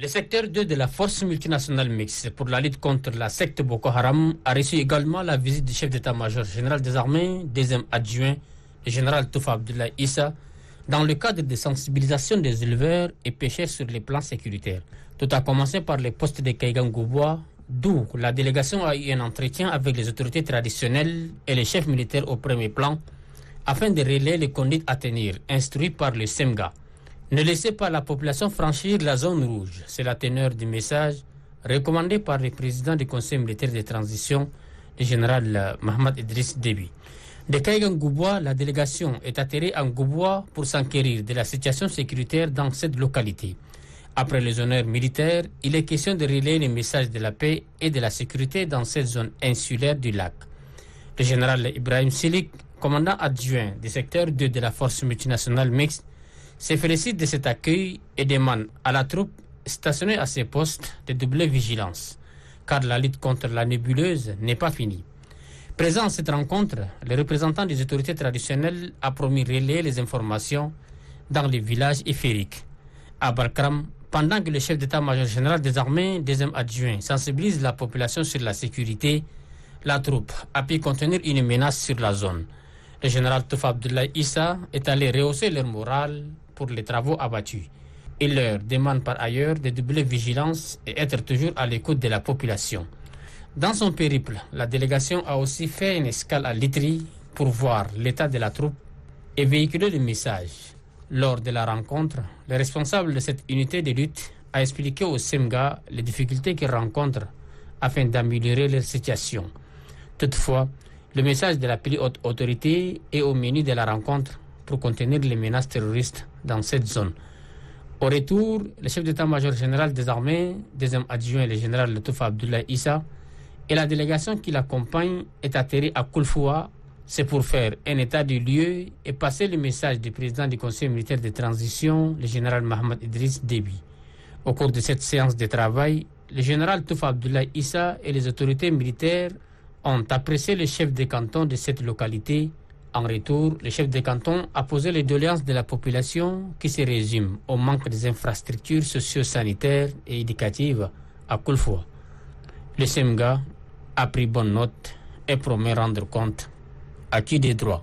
Le secteur 2 de la force multinationale mixte pour la lutte contre la secte Boko Haram a reçu également la visite du chef d'état-major général des armées, deuxième adjoint, le général Toufa Abdoulaye Issa, dans le cadre de sensibilisation des éleveurs et pêcheurs sur les plans sécuritaires. Tout a commencé par les postes de Kaigan-Gouboua, d'où la délégation a eu un entretien avec les autorités traditionnelles et les chefs militaires au premier plan, afin de relayer les conduites à tenir, instruits par le SEMGA. Ne laissez pas la population franchir la zone rouge. C'est la teneur du message recommandé par le président du Conseil militaire de transition, le général Mohamed Idriss Déby. De Kaigan-Gouboua, la délégation est atterrée en Gouboua pour s'enquérir de la situation sécuritaire dans cette localité. Après les honneurs militaires, il est question de relayer les messages de la paix et de la sécurité dans cette zone insulaire du lac. Le général Ibrahim Silik, commandant adjoint du secteur 2 de la force multinationale mixte, se félicite de cet accueil et demande à la troupe stationnée à ses postes de doubler vigilance, car la lutte contre la nébuleuse n'est pas finie. Présent à cette rencontre, le représentant des autorités traditionnelles a promis relayer les informations dans les villages éphériques. À Barkram, pendant que le chef d'état-major général des armées, deuxième adjoint, sensibilise la population sur la sécurité, la troupe a pu contenir une menace sur la zone. Le général Toufa Abdoulaye Issa est allé rehausser leur morale pour les travaux abattus. Il leur demande par ailleurs de doubler vigilance et être toujours à l'écoute de la population. Dans son périple, la délégation a aussi fait une escale à Litri pour voir l'état de la troupe et véhiculer le message. Lors de la rencontre, le responsable de cette unité de lutte a expliqué au SEMGA les difficultés qu'ils rencontrent afin d'améliorer leur situation. Toutefois, le message de la plus haute autorité est au menu de la rencontre pour contenir les menaces terroristes dans cette zone. Au retour, le chef d'état-major général des armées, deuxième adjoint le général Toufa Abdoulaye Issa, et la délégation qui l'accompagne est atterri à Koulfoua. C'est pour faire un état du lieu et passer le message du président du Conseil militaire de transition, le général Mohamed Idriss Déby. Au cours de cette séance de travail, le général Toufa Abdoulaye Issa et les autorités militaires ont apprécié le chef de canton de cette localité. En retour, le chef de canton a posé les doléances de la population qui se résument au manque des infrastructures socio-sanitaires et éducatives à Koulfoua. Le SEMGA a pris bonne note et promet rendre compte à qui des droits.